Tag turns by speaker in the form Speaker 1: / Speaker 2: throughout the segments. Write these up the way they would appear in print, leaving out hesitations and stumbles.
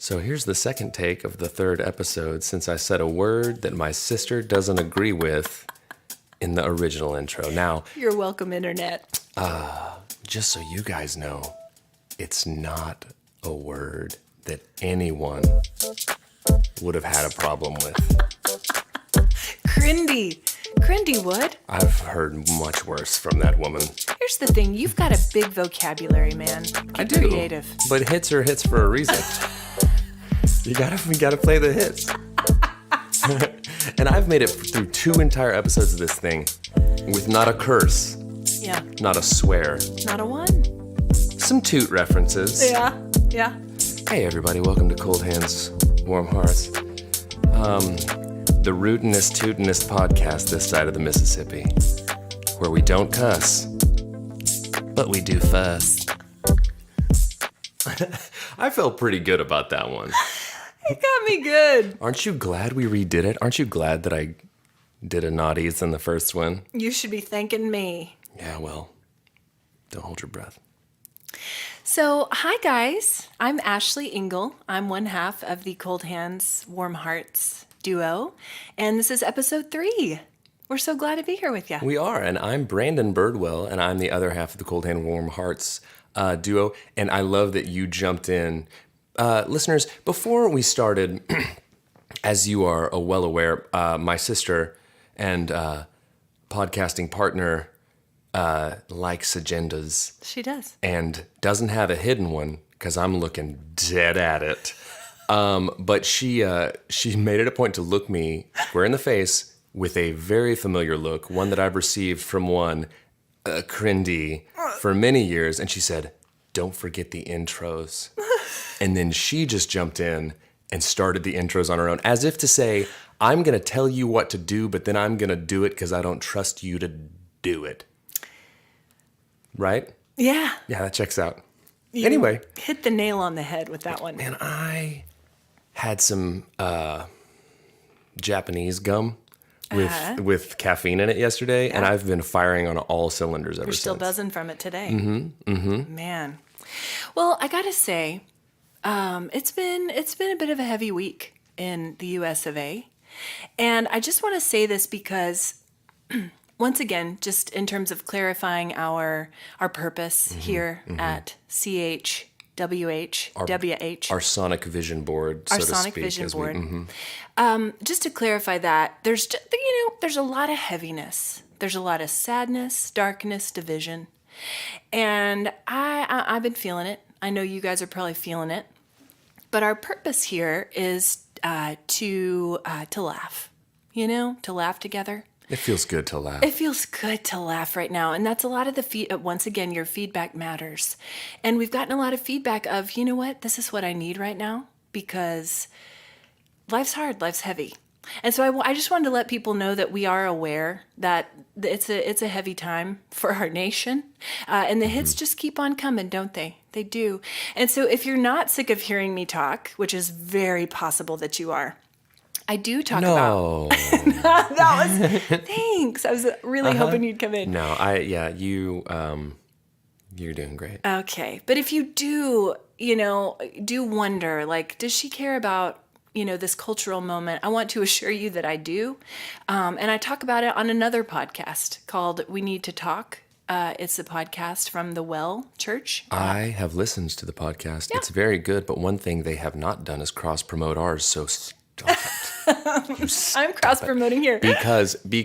Speaker 1: So here's the second take of the third episode since I said a word that my sister doesn't agree with in the original intro. Now,
Speaker 2: You're welcome, Internet.
Speaker 1: just so you guys know, it's not a word that anyone would have had a problem with.
Speaker 2: Crindy. Crindy would.
Speaker 1: I've heard much worse from that woman.
Speaker 2: Here's the thing. You've got a big vocabulary, man.
Speaker 1: I do.
Speaker 2: Creative.
Speaker 1: But hits are hits for a reason. You gotta play the hits. And I've made it through 2 entire episodes of this thing with not a curse,
Speaker 2: Yeah.
Speaker 1: not a swear,
Speaker 2: Not a one.
Speaker 1: some toot references.
Speaker 2: Yeah. Yeah.
Speaker 1: Hey everybody, welcome to Cold Hands, Warm Hearts. The rootinest, tootinest podcast this side of the Mississippi, where we don't cuss, but we do fuss. I felt pretty good about that one.
Speaker 2: It got me good.
Speaker 1: Aren't you glad we redid it? Aren't you glad that I did a naughties in the first one?
Speaker 2: You should be thanking me.
Speaker 1: Yeah, well, don't hold your breath.
Speaker 2: So, hi guys. I'm Ashley Engle. I'm one half of the Cold Hands, Warm Hearts duo, and this is episode 3. We're so glad to be here with you.
Speaker 1: We are, and I'm Brandon Birdwell, and I'm the other half of the Cold Hand Warm Hearts duo, and I love that you jumped in. Listeners, before we started, as you are well aware, my sister and podcasting partner likes agendas.
Speaker 2: She does.
Speaker 1: And doesn't have a hidden one, because I'm looking dead at it. But she made it a point to look me square in the face with a very familiar look, one that I've received from one, Crindy, for many years. And she said, "Don't forget the intros." And then she just jumped in and started the intros on her own, as if to say, I'm going to tell you what to do, but then I'm going to do it because I don't trust you to do it. Right?
Speaker 2: Yeah.
Speaker 1: Yeah, that checks out.
Speaker 2: You
Speaker 1: Anyway.
Speaker 2: hit the nail on the head with that one.
Speaker 1: Man, I had some Japanese gum with caffeine in it yesterday, and I've been firing on all cylinders ever
Speaker 2: You're
Speaker 1: since.
Speaker 2: still buzzing from it today. Man. Well, I gotta say, it's been a bit of a heavy week in the U.S. of A. And I just want to say this because, once again, just in terms of clarifying our purpose here at CHWH, WH.
Speaker 1: Our sonic vision board, so
Speaker 2: Our
Speaker 1: to
Speaker 2: sonic
Speaker 1: speak.
Speaker 2: vision board. Just to clarify that, there's a lot of heaviness. There's a lot of sadness, darkness, division. And I've been feeling it. I know you guys are probably feeling it. But our purpose here is to laugh, to laugh together.
Speaker 1: It feels good to laugh.
Speaker 2: It feels good to laugh right now. And that's a lot of once again, your feedback matters. And we've gotten a lot of feedback of, you know what, this is what I need right now because life's hard, life's heavy. And so I just wanted to let people know that we are aware that it's a heavy time for our nation. And the hits just keep on coming, don't they? They do. And so if you're not sick of hearing me talk, which is very possible that you are, I do talk about... That was... Thanks. I was really hoping you'd come in.
Speaker 1: No, you're doing great.
Speaker 2: Okay. But if you do wonder, like, does she care about, this cultural moment? I want to assure you that I do. And I talk about it on another podcast called We Need to Talk. It's a podcast from the Well Church.
Speaker 1: I have listened to the podcast. Yeah. It's very good, but one thing they have not done is cross-promote ours, so stop it.
Speaker 2: I'm cross-promoting here.
Speaker 1: Because the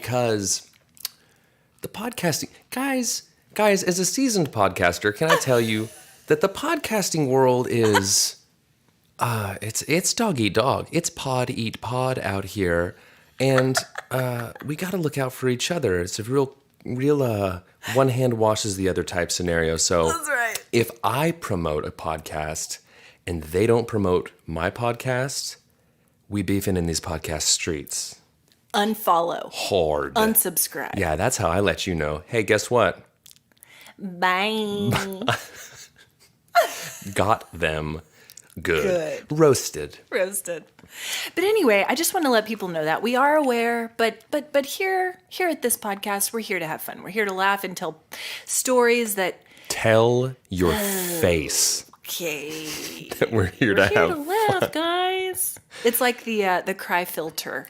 Speaker 1: podcasting... Guys, as a seasoned podcaster, can I tell you that the podcasting world is... it's dog eat dog. It's pod eat pod out here. And we got to look out for each other. It's a real one hand washes the other type scenario. So
Speaker 2: that's right.
Speaker 1: If I promote a podcast and they don't promote my podcast, we beefing in these podcast streets.
Speaker 2: Unfollow.
Speaker 1: Hard.
Speaker 2: Unsubscribe.
Speaker 1: Yeah, that's how I let you know. Hey, guess what?
Speaker 2: Bye.
Speaker 1: Got them. Good. Roasted.
Speaker 2: But anyway, I just want to let people know that we are aware, but here at this podcast, we're here to have fun. We're here to laugh and tell stories that
Speaker 1: Tell your face.
Speaker 2: Okay.
Speaker 1: That we're here to have
Speaker 2: stuff, guys. It's like the cry filter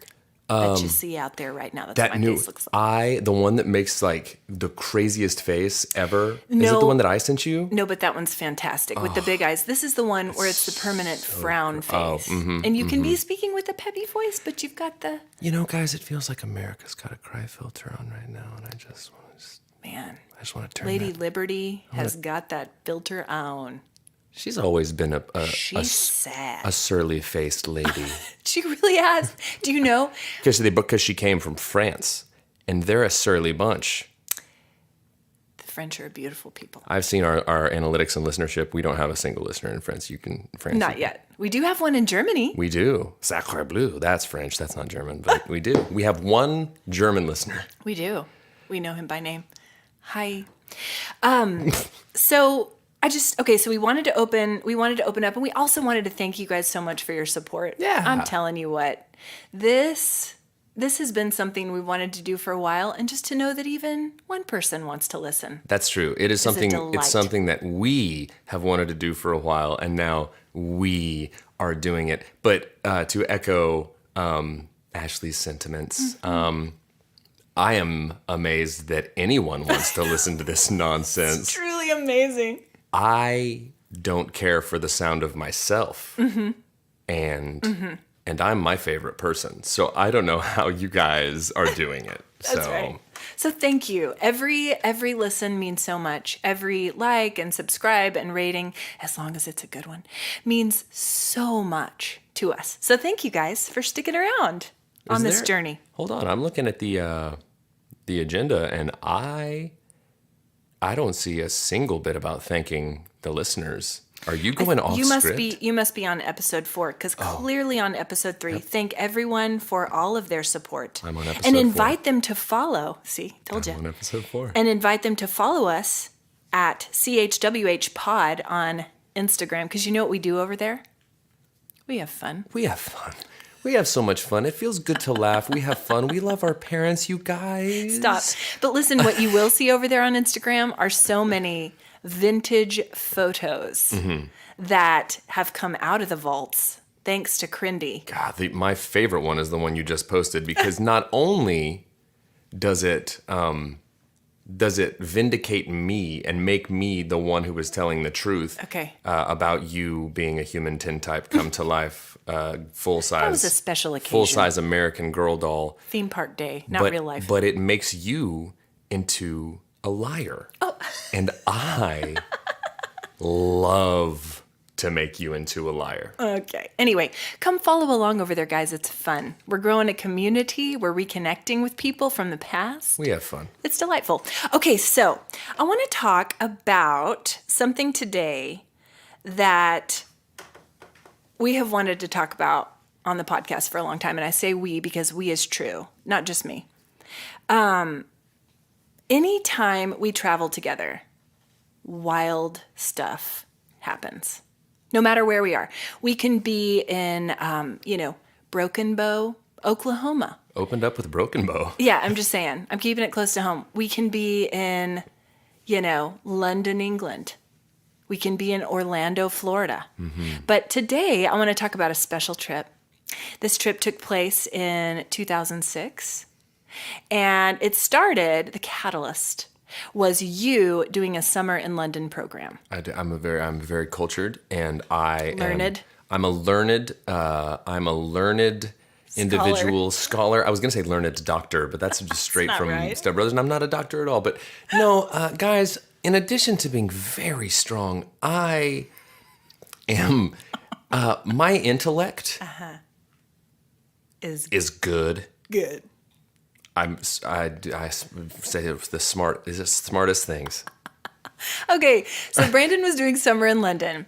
Speaker 2: that you see out there right now. That's
Speaker 1: That
Speaker 2: what my face looks like.
Speaker 1: the one that makes like the craziest face ever. Is it
Speaker 2: No.
Speaker 1: the one that I sent you?
Speaker 2: No, but that one's fantastic with the big eyes. This is the one where it's the permanent frown face. And you can be speaking with a peppy voice, but you've got the...
Speaker 1: You know, guys, it feels like America's got a cry filter on right now, and I just want to turn
Speaker 2: Lady
Speaker 1: that.
Speaker 2: Liberty has got that filter on.
Speaker 1: She's always been
Speaker 2: She's sad.
Speaker 1: a surly-faced lady.
Speaker 2: She really has. Do you know?
Speaker 1: Because she came from France, and they're a surly bunch.
Speaker 2: The French are beautiful people.
Speaker 1: I've seen our analytics and listenership. We don't have a single listener in France.
Speaker 2: Not yet. We do have one in Germany.
Speaker 1: We do. Sacre bleu. That's French. That's not German, but we do. We have one German listener.
Speaker 2: We do. We know him by name. Hi. So we wanted to open up, and we also wanted to thank you guys so much for your support.
Speaker 1: Yeah.
Speaker 2: I'm telling you what, this has been something we wanted to do for a while, and just to know that even one person wants to listen.
Speaker 1: That's true. It is something. It's something that we have wanted to do for a while, and now we are doing it. But to echo Ashley's sentiments, I am amazed that anyone wants to listen to this nonsense.
Speaker 2: It's truly amazing.
Speaker 1: I don't care for the sound of myself, and I'm my favorite person. So I don't know how you guys are doing it.
Speaker 2: That's right. So thank you. Every listen means so much. Every like and subscribe and rating, as long as it's a good one, means so much to us. So thank you guys for sticking around on this journey.
Speaker 1: Hold on, I'm looking at the agenda, and I don't see a single bit about thanking the listeners. Are you going off script?
Speaker 2: You must be on episode 4, because clearly on episode 3, thank everyone for all of their support.
Speaker 1: I'm on episode 4.
Speaker 2: And invite them to follow. See, told you.
Speaker 1: I'm on episode 4.
Speaker 2: And invite them to follow us at CHWH Pod on Instagram, because you know what we do over there? We have fun.
Speaker 1: We have fun. We have so much fun. It feels good to laugh. We have fun. We love our parents, you guys.
Speaker 2: Stop. But listen, what you will see over there on Instagram are so many vintage photos that have come out of the vaults thanks to Crindy.
Speaker 1: God, my favorite one is the one you just posted, because not only does it vindicate me and make me the one who was telling the truth about you being a human tintype come to life, full size.
Speaker 2: That was a special occasion.
Speaker 1: Full size American Girl doll.
Speaker 2: Theme park day, not real life.
Speaker 1: But it makes you into a liar. Oh. And I love to make you into a liar.
Speaker 2: Okay. Anyway, come follow along over there, guys. It's fun. We're growing a community. We're reconnecting with people from the past.
Speaker 1: We have fun.
Speaker 2: It's delightful. Okay, so I want to talk about something today that we have wanted to talk about on the podcast for a long time. And I say we because we is true, not just me. Anytime we travel together, wild stuff happens. No matter where we are. We can be in, Broken Bow, Oklahoma.
Speaker 1: Opened up with Broken Bow.
Speaker 2: Yeah, I'm just saying. I'm keeping it close to home. We can be in, London, England. We can be in Orlando, Florida. But today, I want to talk about a special trip. This trip took place in 2006. And it started, the catalyst was you doing a summer in London program.
Speaker 1: I'm very cultured, and I'm a learned individual scholar. I was going to say learned doctor, but that's just straight from Step Brothers, and I'm not a doctor at all. But no, guys, in addition to being very strong, I am, my intellect is good.
Speaker 2: Good.
Speaker 1: I say it was the smartest things.
Speaker 2: Okay, so Brandon was doing summer in London.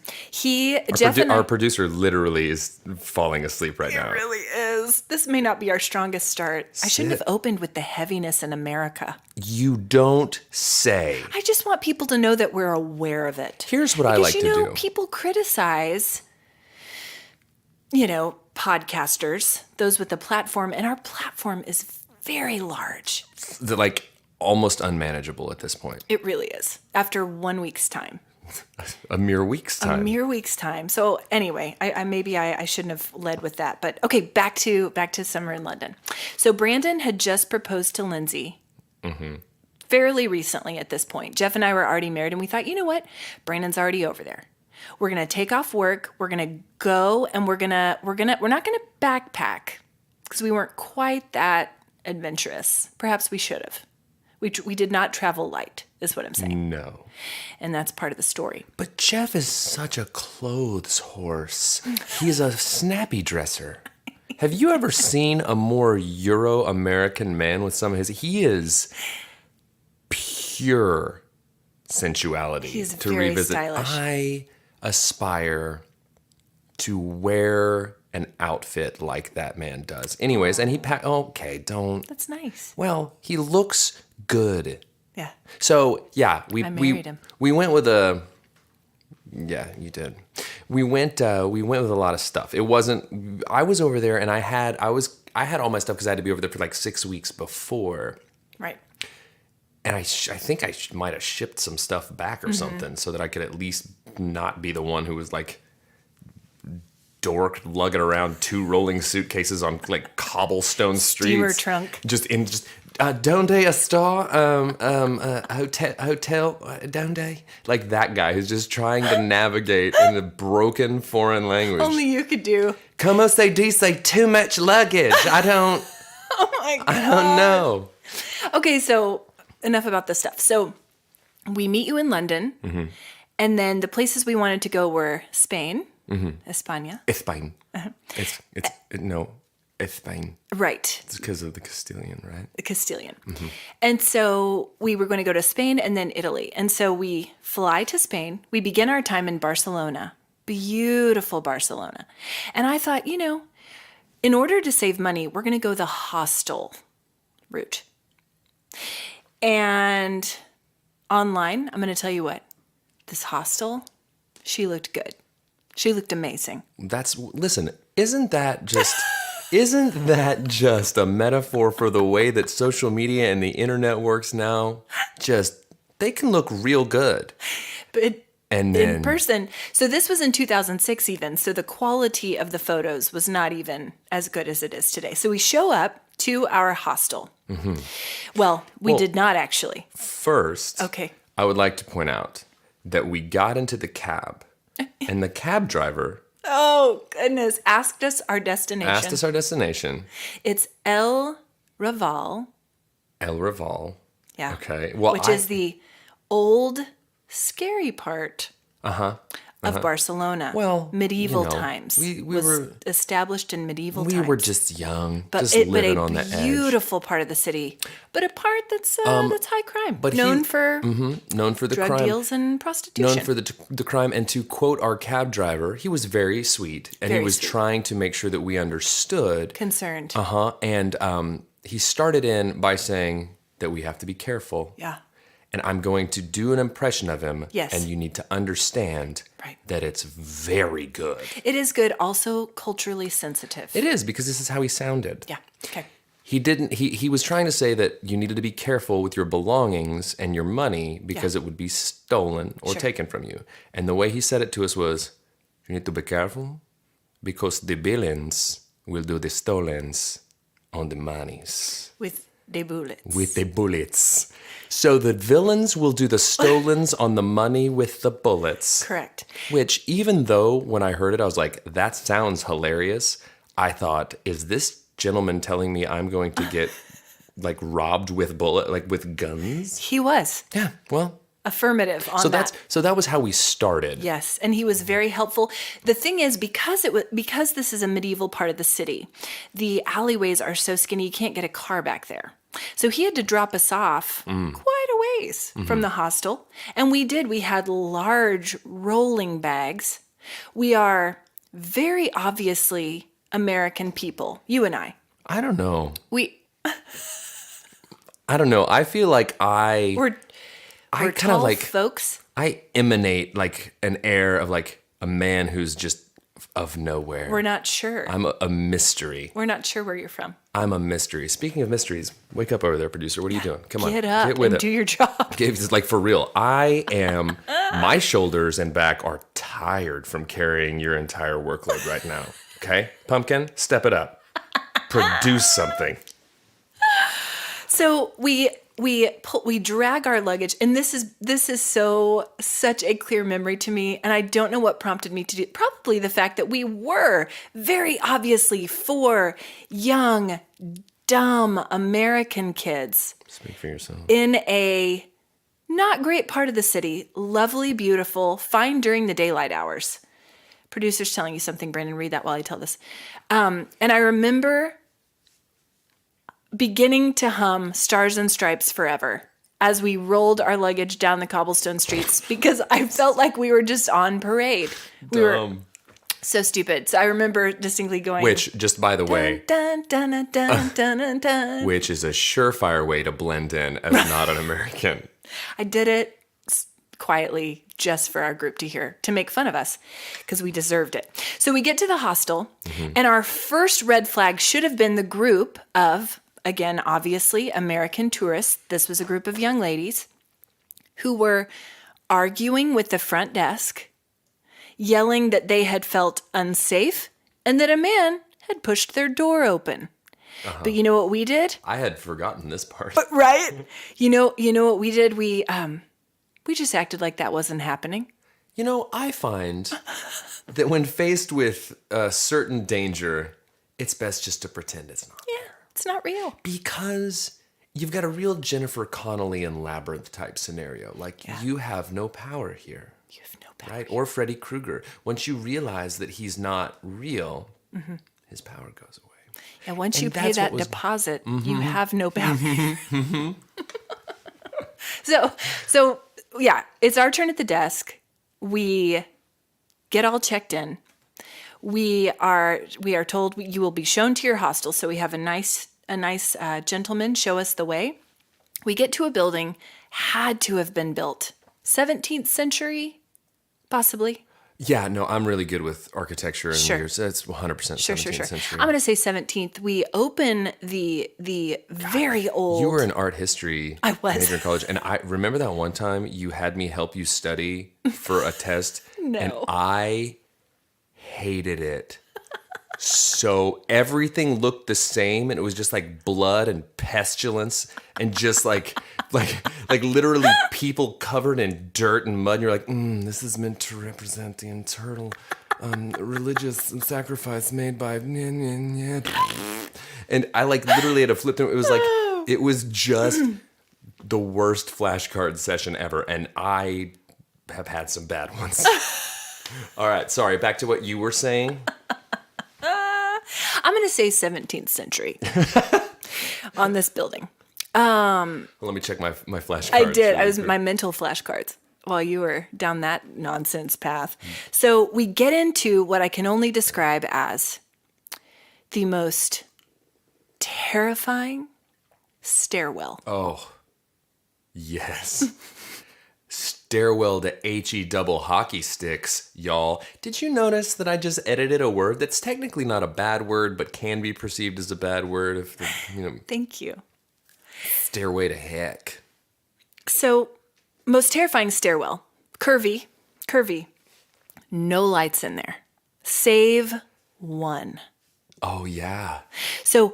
Speaker 1: Our producer literally is falling asleep right now.
Speaker 2: It really is. This may not be our strongest start. I shouldn't have opened with the heaviness in America.
Speaker 1: You don't say.
Speaker 2: I just want people to know that we're aware of it.
Speaker 1: Here's what I like to do.
Speaker 2: People criticize, podcasters, those with the platform, and our platform is very large.
Speaker 1: Like almost unmanageable at this point.
Speaker 2: It really is. After 1 week's time.
Speaker 1: A mere week's time.
Speaker 2: A mere week's time. So anyway, I shouldn't have led with that. But okay, back to summer in London. So Brandon had just proposed to Lindsay fairly recently at this point. Jeff and I were already married, and we thought, you know what? Brandon's already over there. We're gonna take off work. We're gonna go, and we're not gonna backpack because we weren't quite that adventurous. Perhaps we should have. We did not travel light, is what I'm saying.
Speaker 1: No.
Speaker 2: And that's part of the story.
Speaker 1: But Jeff is such a clothes horse. He's a snappy dresser. Have you ever seen a more Euro-American man with some of his... He is pure sensuality.
Speaker 2: He's
Speaker 1: to
Speaker 2: very
Speaker 1: revisit.
Speaker 2: stylish.
Speaker 1: I aspire to wear an outfit like that man does. Anyways, and he... okay, don't...
Speaker 2: That's nice.
Speaker 1: Well, he looks good.
Speaker 2: Yeah.
Speaker 1: So yeah,
Speaker 2: I married him.
Speaker 1: We went with a. Yeah, you did. We went with a lot of stuff. It wasn't. I was over there, and I had all my stuff because I had to be over there for like 6 weeks before.
Speaker 2: Right.
Speaker 1: And I think I might have shipped some stuff back or something so that I could at least not be the one who was like dork lugging around 2 rolling suitcases on like cobblestone streets.
Speaker 2: Steamer trunk.
Speaker 1: Donde está hotel donde? Like that guy who's just trying to navigate in a broken foreign language.
Speaker 2: Only you could do.
Speaker 1: Como se dice too much luggage? I don't
Speaker 2: Oh my God.
Speaker 1: I don't know.
Speaker 2: Okay, so enough about this stuff. So we meet you in London, and then the places we wanted to go were Spain, España.
Speaker 1: Spain. It's Spain.
Speaker 2: Right.
Speaker 1: It's because of the Castilian, right?
Speaker 2: The Castilian. And so we were going to go to Spain and then Italy. And so we fly to Spain. We begin our time in Barcelona. Beautiful Barcelona. And I thought, in order to save money, we're going to go the hostel route. And online, I'm going to tell you what, this hostel, she looked good. She looked amazing.
Speaker 1: Listen, isn't that just a metaphor for the way that social media and the internet works now? They can look real good.
Speaker 2: But
Speaker 1: and then,
Speaker 2: in person, so this was in 2006 even, so the quality of the photos was not even as good as it is today. So we show up to our hostel. Well, we did not actually.
Speaker 1: First,
Speaker 2: Okay.
Speaker 1: I would like to point out that we got into the cab, and the cab driver...
Speaker 2: Oh, goodness. Asked us our destination. It's El Raval.
Speaker 1: El Raval.
Speaker 2: Yeah.
Speaker 1: Okay. Well,
Speaker 2: which is the old, scary part of Barcelona.
Speaker 1: Well,
Speaker 2: medieval times.
Speaker 1: We
Speaker 2: was
Speaker 1: were
Speaker 2: established in medieval times.
Speaker 1: We were just young,
Speaker 2: but
Speaker 1: just living on the edge.
Speaker 2: But a beautiful part of the city, but a part that's high crime. But known for
Speaker 1: the
Speaker 2: drug
Speaker 1: crime.
Speaker 2: deals and prostitution.
Speaker 1: Known for the crime. And to quote our cab driver, he was very sweet, and he was trying to make sure that we understood.
Speaker 2: Concerned.
Speaker 1: And he started in by saying that we have to be careful.
Speaker 2: Yeah.
Speaker 1: And I'm going to do an impression of him.
Speaker 2: Yes.
Speaker 1: And you need to understand that it's very good.
Speaker 2: It is good, also culturally sensitive.
Speaker 1: It is, because this is how he sounded.
Speaker 2: Yeah. Okay.
Speaker 1: He was trying to say that you needed to be careful with your belongings and your money because it would be stolen or taken from you. And the way he said it to us was, you need to be careful because the villains will do the stolens on the monies.
Speaker 2: With the bullets.
Speaker 1: With the bullets. So the villains will do the stolens on the money with the bullets.
Speaker 2: Correct.
Speaker 1: Which, even though when I heard it, I was like, that sounds hilarious. I thought, is this gentleman telling me I'm going to get like robbed with with guns?
Speaker 2: He was.
Speaker 1: Yeah, well.
Speaker 2: Affirmative on that.
Speaker 1: So that was how we started.
Speaker 2: Yes, and he was very helpful. The thing is, because this is a medieval part of the city, the alleyways are so skinny you can't get a car back there. So he had to drop us off quite a ways from the hostel. And we did. We had large rolling bags. We are very obviously American people, you and I.
Speaker 1: I don't know.
Speaker 2: I
Speaker 1: don't know. I feel like
Speaker 2: We're
Speaker 1: kind of
Speaker 2: tall
Speaker 1: like
Speaker 2: folks.
Speaker 1: I emanate like an air of like a man who's just of nowhere.
Speaker 2: We're not sure.
Speaker 1: I'm a mystery.
Speaker 2: We're not sure where you're from.
Speaker 1: I'm a mystery. Speaking of mysteries, wake up over there, producer. What are you doing? Come on.
Speaker 2: Get up
Speaker 1: Get with
Speaker 2: and
Speaker 1: it.
Speaker 2: do your job.
Speaker 1: Like for real. My shoulders and back are tired from carrying your entire workload right now. Okay? Pumpkin, step it up. Produce something.
Speaker 2: So we drag our luggage, and this is such a clear memory to me, and I don't know what prompted me to do. Probably the fact that we were very obviously 4 young, dumb American kids.
Speaker 1: Speak for yourself.
Speaker 2: In a not great part of the city, lovely, beautiful, fine during the daylight hours. Producer's telling you something, Brandon. Read that while I tell this. And I remember beginning to hum Stars and Stripes Forever as we rolled our luggage down the cobblestone streets because I felt like we were just on parade. We were so stupid. So I remember distinctly going...
Speaker 1: Which, just by the way...
Speaker 2: Dun, dun, dun, dun, dun, dun, dun.
Speaker 1: Which is a surefire way to blend in as not an American.
Speaker 2: I did it quietly just for our group to hear, to make fun of us, because we deserved it. So we get to the hostel, and our first red flag should have been the group of... Again, obviously, American tourists. This was a group of young ladies who were arguing with the front desk, yelling that they had felt unsafe and that a man had pushed their door open. But you know what we did?
Speaker 1: I had forgotten this part.
Speaker 2: Right? You know what we did? We just acted like that wasn't happening.
Speaker 1: You know, I find that when faced with a certain danger, it's best just to pretend it's not.
Speaker 2: Yeah. It's not real.
Speaker 1: Because you've got a real Jennifer Connelly and Labryinth type scenario. Like, you have no power here.
Speaker 2: You have no power.
Speaker 1: Right? Or Freddy Krueger. Once you realize that he's not real, his power goes away.
Speaker 2: And once you pay that deposit, you have no power. So yeah, it's our turn at the desk. We get all checked in. We are told you will be shown to your hostel. So we have a nice gentleman show us the way. We get to a building, had to have been built 17th century, possibly.
Speaker 1: Yeah, no, I'm really good with architecture and years. That's 100% 17th century.
Speaker 2: I'm going to say 17th. We open the very old.
Speaker 1: You were in art history.
Speaker 2: I was.
Speaker 1: Major in college, and I remember that one time you had me help you study for a test.
Speaker 2: No.
Speaker 1: And I hated it. So everything looked the same, and it was just like blood and pestilence, and just like literally people covered in dirt and mud. And you're like, this is meant to represent the internal religious sacrifice made by. And I like literally had to flip through. It was like it was just the worst flashcard session ever, and I have had some bad ones. All right, sorry. Back to what you were saying.
Speaker 2: I'm going to say 17th century on this building.
Speaker 1: Well, let me check my flashcards.
Speaker 2: I did. I was my mental flashcards while you were down that nonsense path. So we get into what I can only describe as the most terrifying stairwell.
Speaker 1: Oh, yes. Stairwell to HE double hockey sticks, y'all. Did you notice that I just edited a word that's technically not a bad word, but can be perceived as a bad word if
Speaker 2: Thank you.
Speaker 1: Stairway to heck.
Speaker 2: So, most terrifying stairwell. Curvy. No lights in there. Save one.
Speaker 1: Oh, yeah.
Speaker 2: So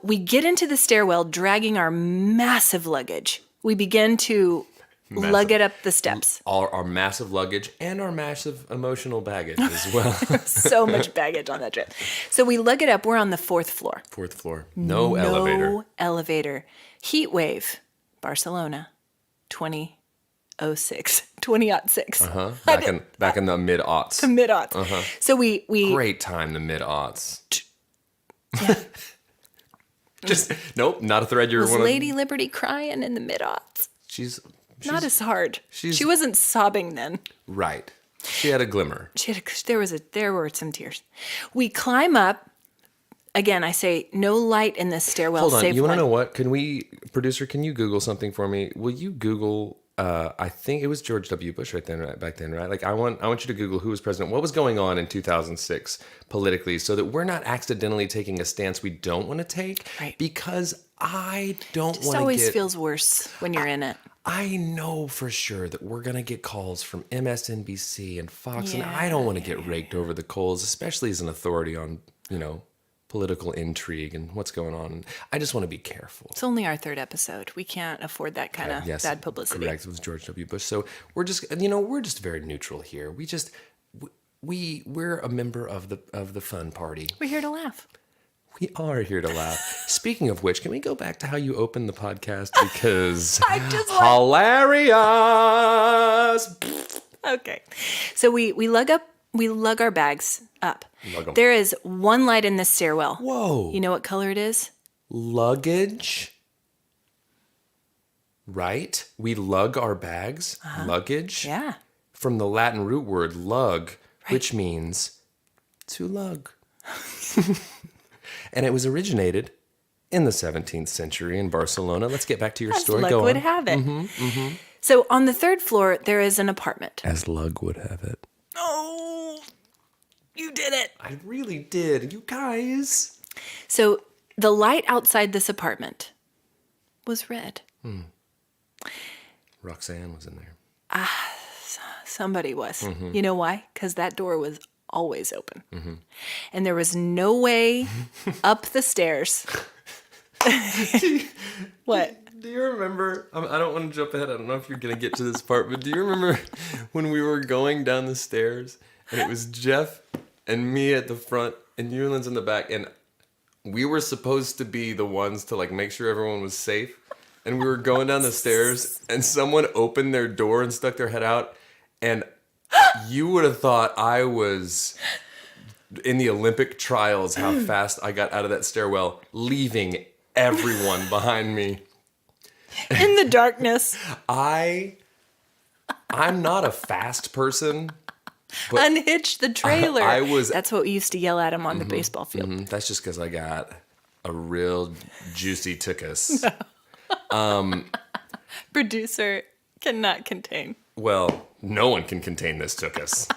Speaker 2: we get into the stairwell dragging our massive luggage. We begin to lug it up the steps.
Speaker 1: Our massive luggage and our massive emotional baggage as well.
Speaker 2: So much baggage on that trip. So we lug it up. We're on the 4th floor.
Speaker 1: 4th floor. No elevator.
Speaker 2: Heat wave. Barcelona. 2006. 2006.
Speaker 1: Uh-huh. Back in the mid-aughts.
Speaker 2: The mid-aughts.
Speaker 1: Uh-huh.
Speaker 2: So we
Speaker 1: Great time, the mid-aughts.
Speaker 2: Yeah.
Speaker 1: Just, nope, not a thread you're
Speaker 2: Was
Speaker 1: one of...
Speaker 2: Lady Liberty crying in the mid-aughts?
Speaker 1: She's
Speaker 2: Not as hard.
Speaker 1: she's-
Speaker 2: She wasn't sobbing then.
Speaker 1: Right. She had a glimmer.
Speaker 2: There were some tears. We climb up. Again, I say no light in this stairwell.
Speaker 1: Hold on.
Speaker 2: Save
Speaker 1: You want to
Speaker 2: one.
Speaker 1: know what? Producer, can you Google something for me? Will you Google I think it was George W. Bush right back then, right? Like I want you to Google who was president, what was going on in 2006 politically, so that we're not accidentally taking a stance we don't want to take.
Speaker 2: Right.
Speaker 1: Because I don't
Speaker 2: It
Speaker 1: want to
Speaker 2: always
Speaker 1: get.
Speaker 2: feels worse when you're in it.
Speaker 1: I know for sure that we're gonna get calls from MSNBC and Fox, and I don't want to get raked over the coals, especially as an authority on political intrigue and what's going on. And I just want to be careful.
Speaker 2: It's only our third episode. We can't afford that kind of
Speaker 1: Yes,
Speaker 2: bad publicity.
Speaker 1: correct. It was George W. Bush. So we're just very neutral here. We're a member of the fun party.
Speaker 2: We're here to laugh.
Speaker 1: We are here to laugh. Speaking of which, can we go back to how you opened the podcast? Because hilarious.
Speaker 2: Okay. So we lug our bags up.
Speaker 1: Lug 'em.
Speaker 2: There is one light in this stairwell.
Speaker 1: Whoa.
Speaker 2: You know what color it is?
Speaker 1: Luggage. Right? We lug our bags. Luggage.
Speaker 2: Yeah.
Speaker 1: From the Latin root word lug, which means to lug. And it was originated in the 17th century in Barcelona. Let's get back to your story.
Speaker 2: Luck
Speaker 1: Go
Speaker 2: would
Speaker 1: on.
Speaker 2: have it. So on the third floor, there is an apartment.
Speaker 1: As lug would have it.
Speaker 2: Oh, you did it.
Speaker 1: I really did. You guys.
Speaker 2: So the light outside this apartment was red.
Speaker 1: Roxanne was in there.
Speaker 2: Somebody was. You know why? Because that door was always open. And there was no way up the stairs. What?
Speaker 1: Do you remember? I don't want to jump ahead. I don't know if you're going to get to this part, but do you remember when we were going down the stairs and it was Jeff and me at the front and Ewan's in the back, and we were supposed to be the ones to like make sure everyone was safe, and we were going down the stairs and someone opened their door and stuck their head out, and you would have thought I was in the Olympic trials how fast I got out of that stairwell, leaving everyone behind me.
Speaker 2: In the darkness.
Speaker 1: I'm not a fast person. But
Speaker 2: Unhitch the trailer.
Speaker 1: I was.
Speaker 2: That's what we used to yell at him on the baseball field.
Speaker 1: That's just because I got a real juicy tuchus.
Speaker 2: Producer cannot contain.
Speaker 1: Well, no one can contain this tuchus.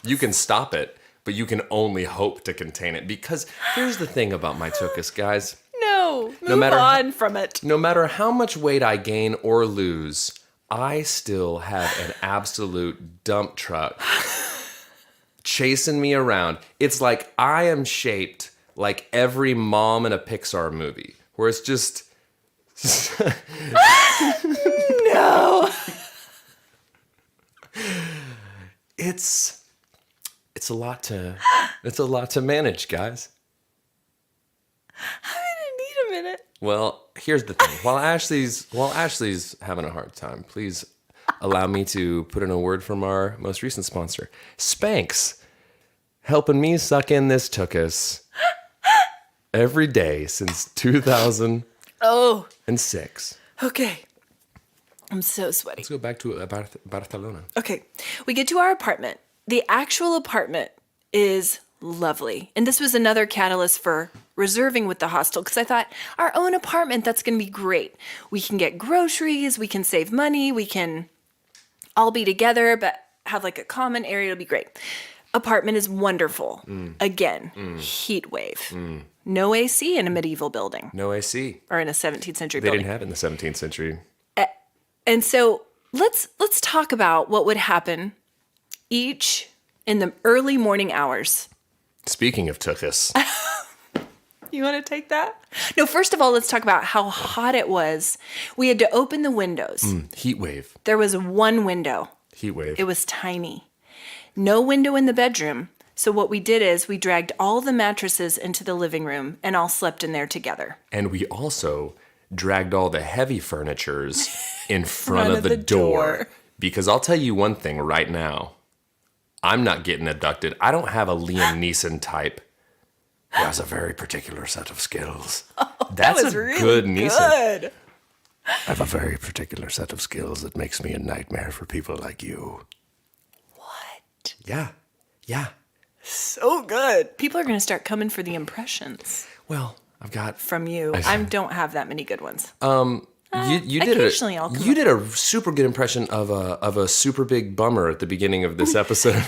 Speaker 1: You can stop it, but you can only hope to contain it. Because here's the thing about my tuchus, guys.
Speaker 2: No, move on from it.
Speaker 1: No matter how much weight I gain or lose, I still have an absolute dump truck chasing me around. It's like I am shaped like every mom in a Pixar movie, where it's just...
Speaker 2: No.
Speaker 1: It's a lot to manage, guys.
Speaker 2: I'm gonna need a minute.
Speaker 1: Well, here's the thing. While Ashley's having a hard time, please allow me to put in a word from our most recent sponsor, Spanx, helping me suck in this tuchus every day since 2006.
Speaker 2: Oh. Okay. I'm so sweaty.
Speaker 1: Let's go back to Barcelona.
Speaker 2: Okay. We get to our apartment. The actual apartment is lovely. And this was another catalyst for reserving with the hostel, because I thought our own apartment, that's going to be great. We can get groceries, we can save money, we can all be together, but have like a common area. It'll be great. Apartment is wonderful. Again, heat wave. No AC in a medieval building.
Speaker 1: No AC.
Speaker 2: Or in a 17th century
Speaker 1: They
Speaker 2: building.
Speaker 1: didn't have it in the 17th century.
Speaker 2: And so let's talk about what would happen each in the early morning hours.
Speaker 1: Speaking of tuchus.
Speaker 2: You want to take that? No, first of all, let's talk about how hot it was. We had to open the windows.
Speaker 1: Heat wave.
Speaker 2: There was one window.
Speaker 1: Heat wave.
Speaker 2: It was tiny. No window in the bedroom. So what we did is we dragged all the mattresses into the living room and all slept in there together.
Speaker 1: And we also dragged all the heavy furnitures in front of the door. Because I'll tell you one thing right now. I'm not getting abducted. I don't have a Liam Neeson type who has a very particular set of skills. That's
Speaker 2: that was
Speaker 1: a
Speaker 2: really
Speaker 1: good Neeson.
Speaker 2: good.
Speaker 1: I have a very particular set of skills that makes me a nightmare for people like you.
Speaker 2: What?
Speaker 1: Yeah.
Speaker 2: So good. People are going to start coming for the impressions
Speaker 1: Well, I've got...
Speaker 2: from you. I don't have that many good ones.
Speaker 1: You
Speaker 2: occasionally I'll come
Speaker 1: you
Speaker 2: up.
Speaker 1: did a super good impression of a super big bummer at the beginning of this episode.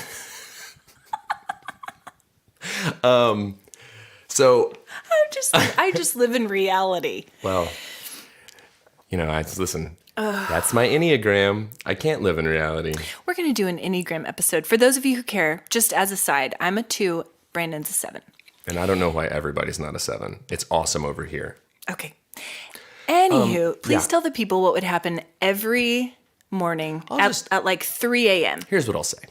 Speaker 1: So
Speaker 2: I just live in reality.
Speaker 1: well, listen. That's my Enneagram. I can't live in reality.
Speaker 2: We're going to do an Enneagram episode. For those of you who care, just as a side, I'm a 2, Brandon's a 7.
Speaker 1: And I don't know why everybody's not a 7. It's awesome over here.
Speaker 2: Okay. Anywho, please
Speaker 1: yeah.
Speaker 2: tell the people what would happen every morning at like 3 a.m.
Speaker 1: Here's what I'll say.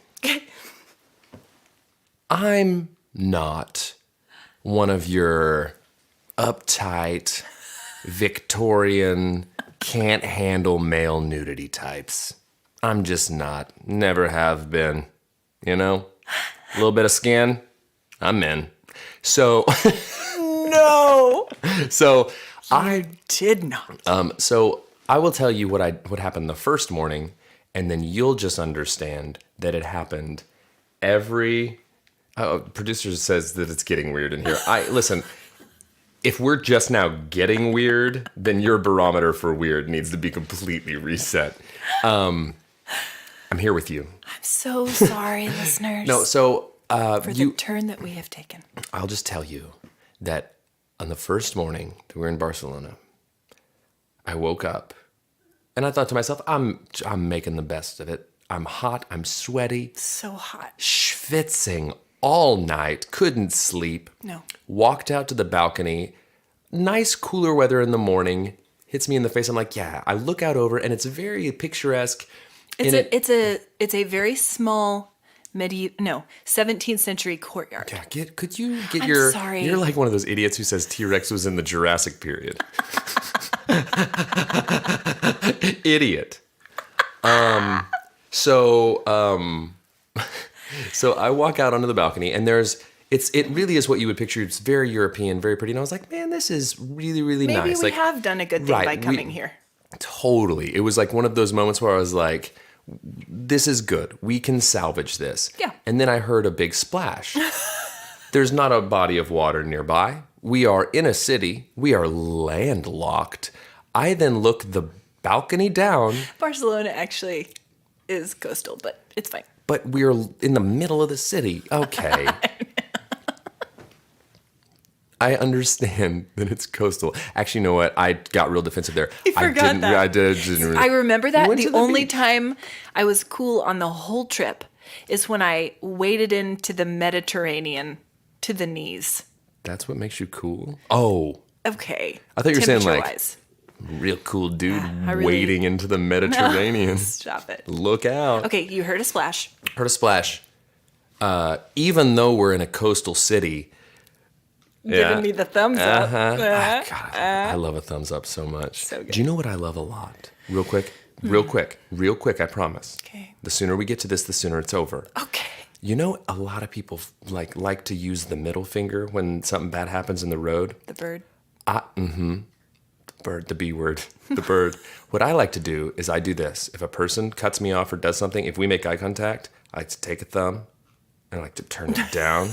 Speaker 1: I'm not one of your uptight, Victorian, can't handle male nudity types. I'm just not. Never have been. A little bit of skin, I'm in. So
Speaker 2: No.
Speaker 1: So
Speaker 2: I did not.
Speaker 1: So I will tell you what happened the first morning, and then you'll just understand that it happened every. Producer says that it's getting weird in here. Listen. If we're just now getting weird, then your barometer for weird needs to be completely reset. I'm here with you.
Speaker 2: I'm so sorry, listeners.
Speaker 1: No, so
Speaker 2: for the turn that we have taken.
Speaker 1: I'll just tell you that on the first morning that we were in Barcelona, I woke up and I thought to myself, I'm making the best of it. I'm hot. I'm sweaty.
Speaker 2: So hot.
Speaker 1: Schwitzing all night. Couldn't sleep.
Speaker 2: No.
Speaker 1: Walked out to the balcony. Nice cooler weather in the morning. Hits me in the face. I'm like, yeah. I look out over and it's very picturesque.
Speaker 2: It's a very small 17th century courtyard.
Speaker 1: Yeah, could you get
Speaker 2: I'm sorry.
Speaker 1: You're like one of those idiots who says T-Rex was in the Jurassic period. Idiot. So I walk out onto the balcony and it really is what you would picture. It's very European, very pretty. And I was like, man, this is really, really nice.
Speaker 2: Maybe we have done a good thing by coming here.
Speaker 1: Totally. It was like one of those moments where I was like, this is good. We can salvage this.
Speaker 2: Yeah.
Speaker 1: And then I heard a big splash. There's not a body of water nearby. We are in a city. We are landlocked. I then look the balcony down.
Speaker 2: Barcelona actually is coastal, but it's fine.
Speaker 1: But we're in the middle of the city. Okay. I understand that it's coastal. Actually, you know what? I got real defensive there.
Speaker 2: You forgot that.
Speaker 1: I didn't really.
Speaker 2: I remember that.
Speaker 1: We went
Speaker 2: The
Speaker 1: to the
Speaker 2: only
Speaker 1: beach.
Speaker 2: time I was cool on the whole trip is when I waded into the Mediterranean to the knees.
Speaker 1: That's what makes you cool? Oh.
Speaker 2: Okay.
Speaker 1: I thought you were saying like
Speaker 2: Temperature-wise.
Speaker 1: real cool dude
Speaker 2: I really-
Speaker 1: wading into the Mediterranean.
Speaker 2: Stop it.
Speaker 1: Look out.
Speaker 2: Okay, you heard a splash.
Speaker 1: Heard a splash. Even though we're in a coastal city.
Speaker 2: Giving me the thumbs up.
Speaker 1: God, I love a thumbs up so much.
Speaker 2: So good.
Speaker 1: Do you know what I love a lot? Real quick, I promise.
Speaker 2: Okay.
Speaker 1: The sooner we get to this, the sooner it's over.
Speaker 2: Okay.
Speaker 1: You know, a lot of people like to use the middle finger when something bad happens in the road.
Speaker 2: The bird.
Speaker 1: Bird, the B word, the bird. What I like to do is I do this. If a person cuts me off or does something, if we make eye contact, I like to take a thumb and I like to turn it down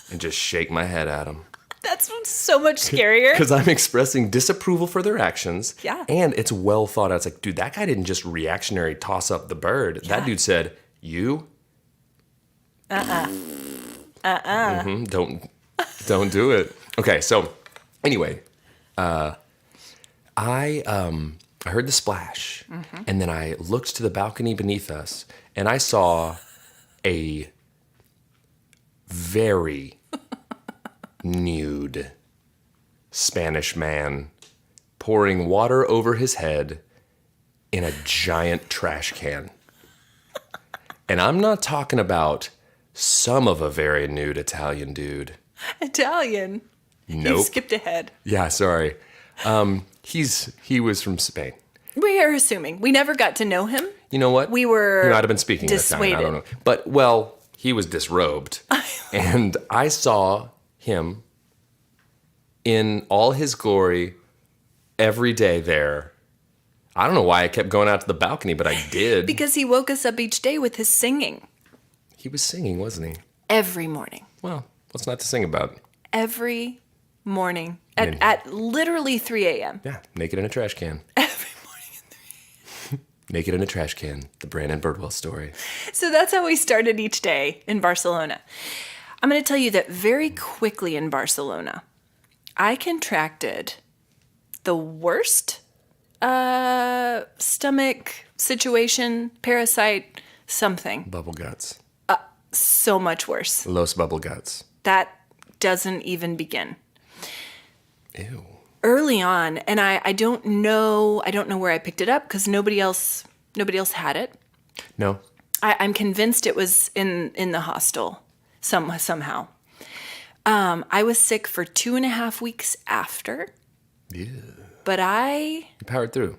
Speaker 1: and just shake my head at them.
Speaker 2: That's so much scarier.
Speaker 1: Because I'm expressing disapproval for their actions.
Speaker 2: Yeah.
Speaker 1: And it's well thought out. It's like, dude, that guy didn't just reactionary toss up the bird.
Speaker 2: Yeah.
Speaker 1: That dude said, you? Don't do it. Okay, so anyway, I heard the splash, and then I looked to the balcony beneath us, and I saw a very nude Spanish man pouring water over his head in a giant trash can. And I'm not talking about some of a very nude Italian dude.
Speaker 2: Italian.
Speaker 1: Nope.
Speaker 2: You skipped ahead.
Speaker 1: Yeah, sorry. He was from Spain.
Speaker 2: We are assuming. We never got to know him.
Speaker 1: You know what?
Speaker 2: We were
Speaker 1: He might have been speaking
Speaker 2: dissuaded.
Speaker 1: Italian. I don't know. But, well, he was disrobed. And I saw him in all his glory every day there. I don't know why I kept going out to the balcony, but I did.
Speaker 2: Because he woke us up each day with his singing.
Speaker 1: He was singing, wasn't he?
Speaker 2: Every morning.
Speaker 1: Well, what's not to sing about?
Speaker 2: Every morning. At literally 3 a.m.
Speaker 1: Yeah, naked in a trash can.
Speaker 2: Every morning.
Speaker 1: Naked in a Trash Can, the Brandon Birdwell story.
Speaker 2: So that's how we started each day in Barcelona. I'm going to tell you that very quickly in Barcelona, I contracted the worst stomach situation, parasite, something.
Speaker 1: Bubble guts.
Speaker 2: So much worse.
Speaker 1: Los bubble guts.
Speaker 2: That doesn't even begin.
Speaker 1: Ew.
Speaker 2: Early on, and I don't know where I picked it up because nobody else had it.
Speaker 1: No.
Speaker 2: I'm convinced it was in the hostel somehow. I was sick for 2.5 weeks after.
Speaker 1: Yeah.
Speaker 2: But
Speaker 1: You powered through.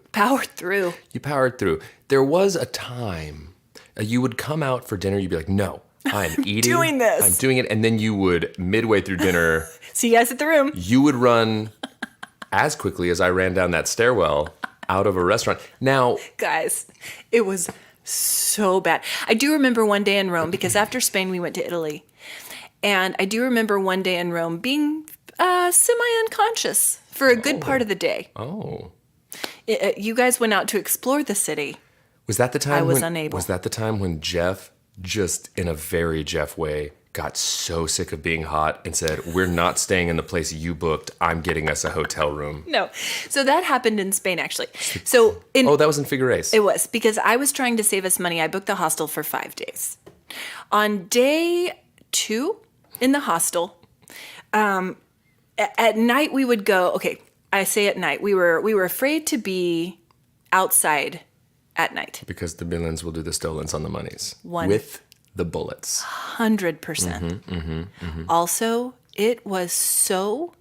Speaker 2: You
Speaker 1: powered through. There was a time you would come out for dinner. You'd be like, no, I'm eating.
Speaker 2: doing this.
Speaker 1: I'm doing it. And then you would, midway through dinner.
Speaker 2: See you guys at the room.
Speaker 1: You would run as quickly as I ran down that stairwell out of a restaurant. Now.
Speaker 2: Guys, it was so bad. I do remember one day in Rome, because after Spain we went to Italy. And I do remember one day in Rome being semi-unconscious for a good part of the day.
Speaker 1: Oh.
Speaker 2: You guys went out to explore the city.
Speaker 1: Was that the time
Speaker 2: I was unable.
Speaker 1: Was that the time when Jeff, just in a very Jeff way, got so sick of being hot and said, we're not staying in the place you booked. I'm getting us a hotel room.
Speaker 2: No. So that happened in Spain, actually. So
Speaker 1: that was in Figueres.
Speaker 2: It was, because I was trying to save us money. I booked the hostel for 5 days. On day 2 in the hostel, at night we would go, okay, I say at night, we were afraid to be outside at night.
Speaker 1: Because the villains will do the stolens on the monies.
Speaker 2: One.
Speaker 1: With the bullets.
Speaker 2: 100%. Also, it was so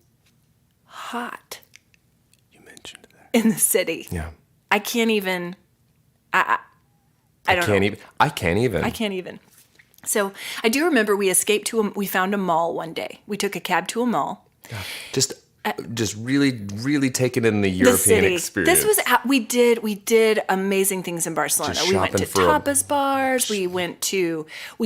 Speaker 2: hot.
Speaker 1: You mentioned that.
Speaker 2: In the city.
Speaker 1: Yeah.
Speaker 2: I can't even. I don't know.
Speaker 1: I can't even.
Speaker 2: So I do remember we escaped we found a mall one day. We took a cab to a mall.
Speaker 1: Just really, really taking in the European experience.
Speaker 2: This was we did amazing things in Barcelona.
Speaker 1: Just
Speaker 2: We went to tapas bars. We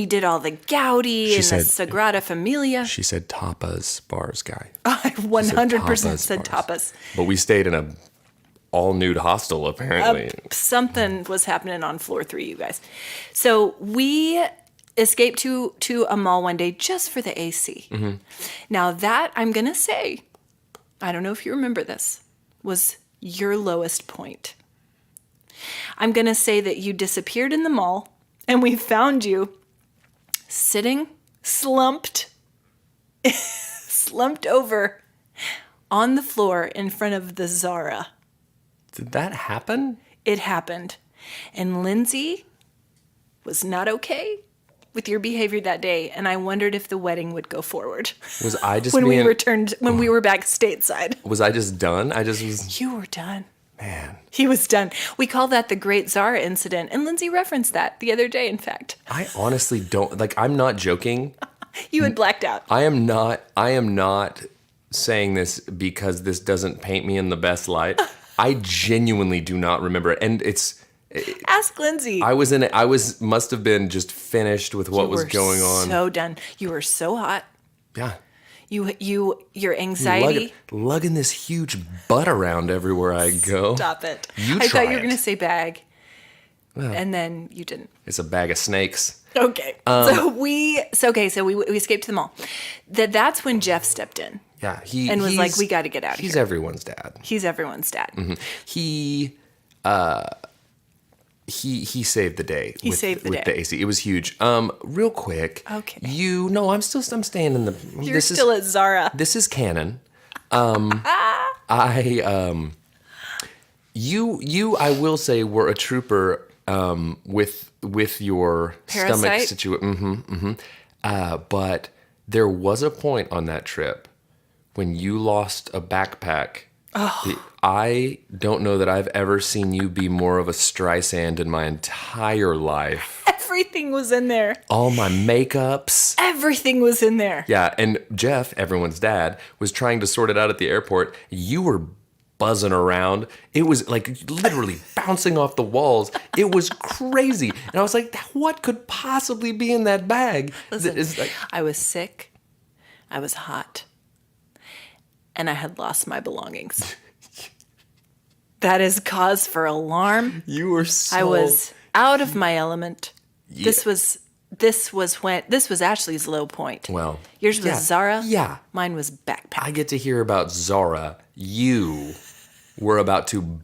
Speaker 2: did all the Gaudi and the Sagrada Familia.
Speaker 1: She said tapas bars, guy.
Speaker 2: I 100% said tapas.
Speaker 1: But we stayed in a all nude hostel apparently.
Speaker 2: Something was happening on floor 3, you guys. So we escaped to a mall one day just for the AC. Now that, I'm gonna say, I don't know if you remember this, was your lowest point. I'm going to say that you disappeared in the mall and we found you sitting slumped over on the floor in front of the Zara.
Speaker 1: Did that happen?
Speaker 2: It happened. And Lindsay was not okay with your behavior that day, and I wondered if the wedding would go forward.
Speaker 1: Was I just
Speaker 2: when we were back stateside?
Speaker 1: Was I just done? I just was.
Speaker 2: You were done.
Speaker 1: Man.
Speaker 2: He was done. We call that the Great Zara incident, and Lindsay referenced that the other day, in fact.
Speaker 1: I honestly don't, I'm not joking.
Speaker 2: You had blacked out.
Speaker 1: I am not saying this because this doesn't paint me in the best light. I genuinely do not remember it, and
Speaker 2: ask Lindsay.
Speaker 1: Must have been just finished with what was going on.
Speaker 2: So done. You were so hot.
Speaker 1: Yeah.
Speaker 2: Your anxiety.
Speaker 1: Lugging this huge butt around everywhere I go.
Speaker 2: Stop it.
Speaker 1: I
Speaker 2: thought you were going to say bag. Well, and then you didn't.
Speaker 1: It's a bag of snakes.
Speaker 2: Okay. So we escaped to the mall. That's when Jeff stepped in.
Speaker 1: Yeah.
Speaker 2: And was like, we got to get out of here.
Speaker 1: He's everyone's dad.
Speaker 2: Mm-hmm.
Speaker 1: He saved the day. With the AC. It was huge. Real quick.
Speaker 2: Okay.
Speaker 1: I'm staying in the.
Speaker 2: You're still at Zara.
Speaker 1: This is canon. You I will say were a trooper. With your
Speaker 2: parasite?
Speaker 1: Stomach situation. But there was a point on that trip when you lost a backpack.
Speaker 2: Oh.
Speaker 1: I don't know that I've ever seen you be more of a Streisand in my entire life.
Speaker 2: Everything was in there.
Speaker 1: All my makeups.
Speaker 2: Everything was in there.
Speaker 1: Yeah, and Jeff, everyone's dad, was trying to sort it out at the airport. You were buzzing around. It was like literally bouncing off the walls. It was crazy. And I was like, what could possibly be in that bag?
Speaker 2: Listen, I was sick. I was hot. And I had lost my belongings. That is cause for alarm.
Speaker 1: You were so...
Speaker 2: I was out of my element. Yeah. This was Ashley's low point.
Speaker 1: Well,
Speaker 2: yours was Zara.
Speaker 1: Yeah.
Speaker 2: Mine was backpack.
Speaker 1: I get to hear about Zara. You were about to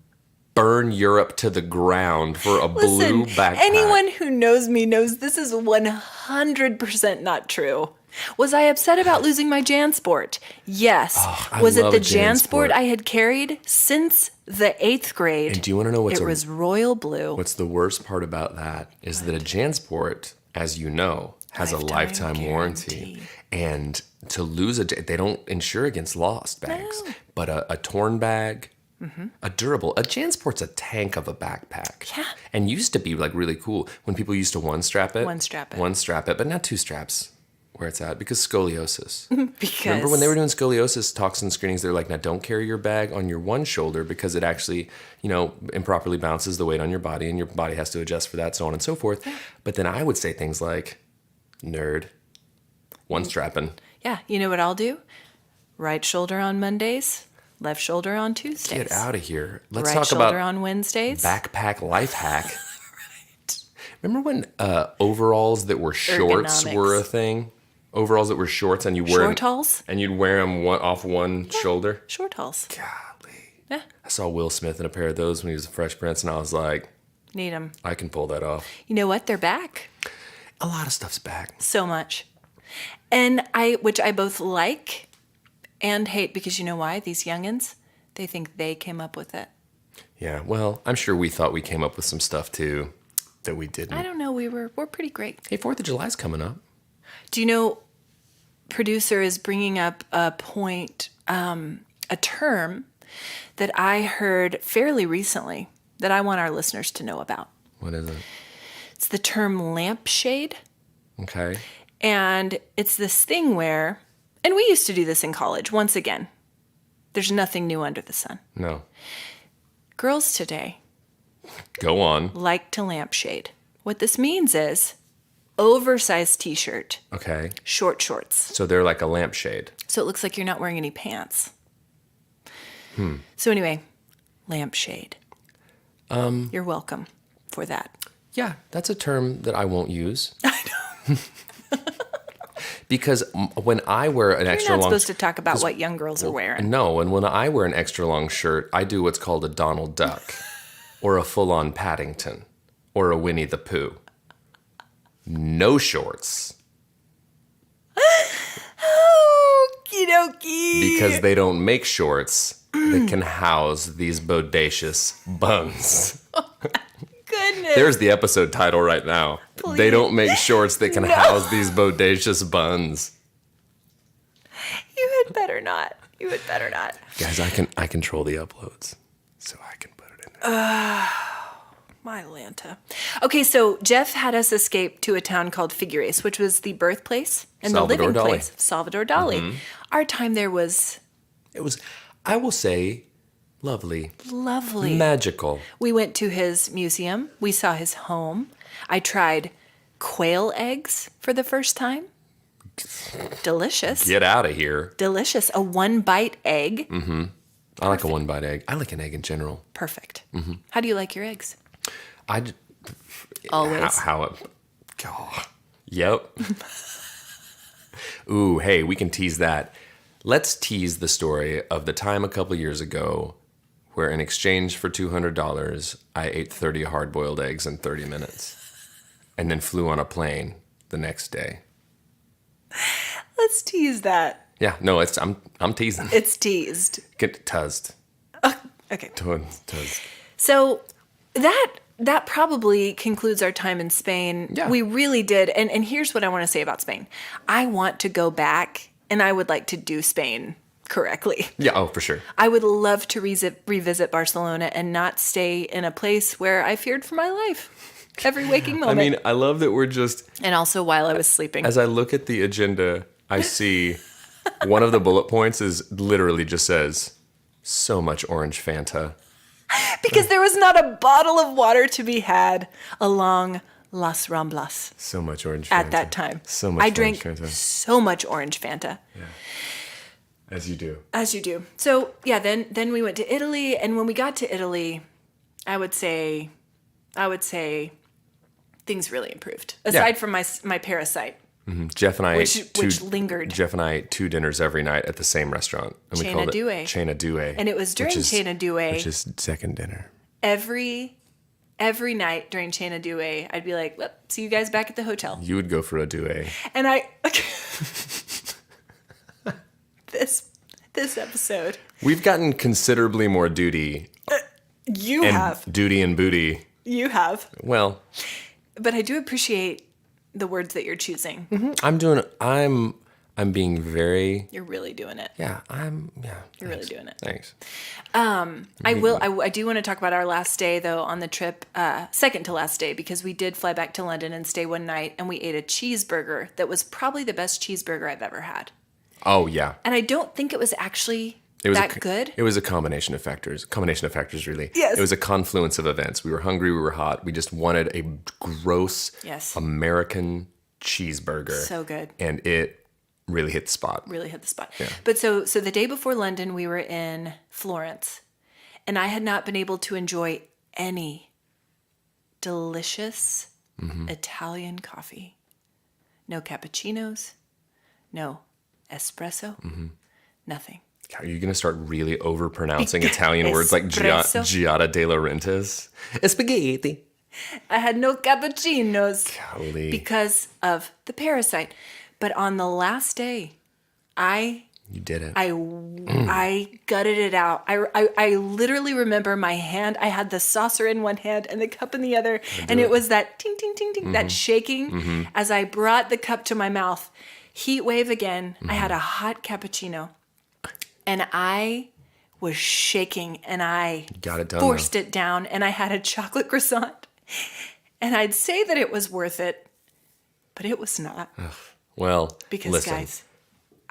Speaker 1: burn Europe to the ground for a blue backpack.
Speaker 2: Anyone who knows me knows this is 100% not true. Was I upset about losing my JanSport? Yes. Was it the JanSport I had carried since the 8th grade?
Speaker 1: And do you want to know what's
Speaker 2: It was royal blue.
Speaker 1: What's the worst part about that is that a JanSport, as you know, has a lifetime warranty. And to lose they don't insure against lost bags. No. But a torn bag, a JanSport's a tank of a backpack.
Speaker 2: Yeah.
Speaker 1: And used to be like really cool when people used to one strap it, but not 2 straps. Where it's at, because scoliosis. Remember when they were doing scoliosis talks and screenings, they're like, now don't carry your bag on your one shoulder because it actually, improperly bounces the weight on your body and your body has to adjust for that, so on and so forth. Yeah. But then I would say things like, nerd, one strapping.
Speaker 2: Yeah, you know what I'll do? Right shoulder on Mondays, left shoulder on Tuesdays.
Speaker 1: Get out of here. Let's
Speaker 2: right
Speaker 1: talk
Speaker 2: shoulder
Speaker 1: about
Speaker 2: on Wednesdays.
Speaker 1: Backpack life hack. Right. Remember when overalls that were shorts were a thing? Overalls that were shorts and you wear
Speaker 2: shortalls,
Speaker 1: and you'd wear them off one shoulder.
Speaker 2: Shortalls.
Speaker 1: Golly.
Speaker 2: Yeah.
Speaker 1: I saw Will Smith in a pair of those when he was a Fresh Prince, and I was like,
Speaker 2: need them.
Speaker 1: I can pull that off.
Speaker 2: You know what? They're back.
Speaker 1: A lot of stuff's back.
Speaker 2: So much, and which I both like and hate, because you know why? These youngins, they think they came up with it.
Speaker 1: Yeah. Well, I'm sure we thought we came up with some stuff too that we didn't.
Speaker 2: I don't know. We're pretty great.
Speaker 1: Hey, 4th of July's coming up.
Speaker 2: Do you know? Producer is bringing up a point, a term that I heard fairly recently that I want our listeners to know about.
Speaker 1: What is it?
Speaker 2: It's the term lampshade.
Speaker 1: Okay.
Speaker 2: And it's this thing where, and we used to do this in college, once again, there's nothing new under the sun.
Speaker 1: No.
Speaker 2: Girls today.
Speaker 1: Go on.
Speaker 2: Like to lampshade. What this means is oversized t-shirt.
Speaker 1: Okay.
Speaker 2: Short shorts.
Speaker 1: So they're like a lampshade.
Speaker 2: So it looks like you're not wearing any pants. So anyway, lampshade. You're welcome for that.
Speaker 1: Yeah, that's a term that I won't use.
Speaker 2: I know.
Speaker 1: Because when I wear an extra long...
Speaker 2: You're not supposed to talk about what young girls are wearing.
Speaker 1: No, and when I wear an extra long shirt, I do what's called a Donald Duck, or a full-on Paddington, or a Winnie the Pooh. No shorts.
Speaker 2: Okie dokie.
Speaker 1: Because they don't make shorts that can house these bodacious buns.
Speaker 2: Oh my goodness.
Speaker 1: There's the episode title right now. Please. They don't make shorts that can house these bodacious buns.
Speaker 2: You had better not.
Speaker 1: Guys, I control the uploads, so I can put it in there.
Speaker 2: My Lanta. Okay, so Jeff had us escape to a town called Figueres, which was the birthplace and
Speaker 1: Salvador
Speaker 2: the living
Speaker 1: Dali.
Speaker 2: place of Salvador Dali. Mm-hmm. Our time there was...
Speaker 1: It was, I will say, lovely.
Speaker 2: Lovely.
Speaker 1: Magical.
Speaker 2: We went to his museum. We saw his home. I tried quail eggs for the first time. Delicious.
Speaker 1: Get out of here.
Speaker 2: Delicious. A 1-bite egg.
Speaker 1: Mm-hmm. I like a 1-bite egg. I like an egg in general.
Speaker 2: Perfect.
Speaker 1: Mm-hmm.
Speaker 2: How do you like your eggs?
Speaker 1: Always. Yep. Ooh, hey, we can tease that. Let's tease the story of the time a couple years ago where in exchange for $200, I ate 30 hard-boiled eggs in 30 minutes and then flew on a plane the next day.
Speaker 2: Let's tease that.
Speaker 1: Yeah, no, I'm teasing.
Speaker 2: It's teased.
Speaker 1: Get tuzzed.
Speaker 2: Okay.
Speaker 1: Tuzzed.
Speaker 2: So that probably concludes our time in Spain.
Speaker 1: Yeah.
Speaker 2: We really did. And here's what I want to say about Spain. I want to go back, and I would like to do Spain correctly.
Speaker 1: Yeah, oh, for sure.
Speaker 2: I would love to revisit Barcelona and not stay in a place where I feared for my life every waking moment.
Speaker 1: I mean, I love that we're just...
Speaker 2: And also while I was sleeping.
Speaker 1: As I look at the agenda, I see one of the bullet points is literally just says, so much orange Fanta.
Speaker 2: Because there was not a bottle of water to be had along Las Ramblas.
Speaker 1: So much orange Fanta.
Speaker 2: At that time.
Speaker 1: So much
Speaker 2: I drank
Speaker 1: orange Fanta.
Speaker 2: so much orange Fanta.
Speaker 1: Yeah. As you do.
Speaker 2: As you do. So yeah, then we went to Italy, and when we got to Italy, I would say things really improved. Aside from my parasite.
Speaker 1: Jeff and I
Speaker 2: which lingered.
Speaker 1: Jeff and I ate 2 dinners every night at the same restaurant. And we called it Cena Due.
Speaker 2: And it was during Cena Due.
Speaker 1: Which is second dinner.
Speaker 2: Every night during Cena Due, I'd be like, well, see you guys back at the hotel.
Speaker 1: You would go for a Due.
Speaker 2: And this episode.
Speaker 1: We've gotten considerably more duty.
Speaker 2: You have.
Speaker 1: Duty and booty.
Speaker 2: You have.
Speaker 1: Well.
Speaker 2: But I do appreciate the words that you're choosing.
Speaker 1: Mm-hmm. I'm being very.
Speaker 2: You're really doing it.
Speaker 1: Yeah,
Speaker 2: You're really doing it.
Speaker 1: Thanks.
Speaker 2: I do want to talk about our last day though on the trip, second to last day, because we did fly back to London and stay one night, and we ate a cheeseburger that was probably the best cheeseburger I've ever had.
Speaker 1: Oh yeah.
Speaker 2: And I don't think it was actually good.
Speaker 1: It was a combination of factors. Really.
Speaker 2: Yes.
Speaker 1: It was a confluence of events. We were hungry. We were hot. We just wanted a gross American cheeseburger.
Speaker 2: So good.
Speaker 1: And it really hit the spot.
Speaker 2: Yeah. But so the day before London, we were in Florence, and I had not been able to enjoy any delicious Italian coffee. No cappuccinos, no espresso, nothing.
Speaker 1: Are you going to start really overpronouncing Italian words like Giada de Laurentiis? Spaghetti.
Speaker 2: I had no cappuccinos.
Speaker 1: Golly.
Speaker 2: Because of the parasite. But on the last day,
Speaker 1: You did it.
Speaker 2: I gutted it out. I literally remember my hand. I had the saucer in one hand and the cup in the other. And it was that ting, ting, ting, ting, that shaking as I brought the cup to my mouth. Heat wave again. I had a hot cappuccino. And I was shaking, and I
Speaker 1: got it done,
Speaker 2: forced it down, and I had a chocolate croissant. And I'd say that it was worth it, but it was not.
Speaker 1: Well,
Speaker 2: because
Speaker 1: listen.
Speaker 2: guys,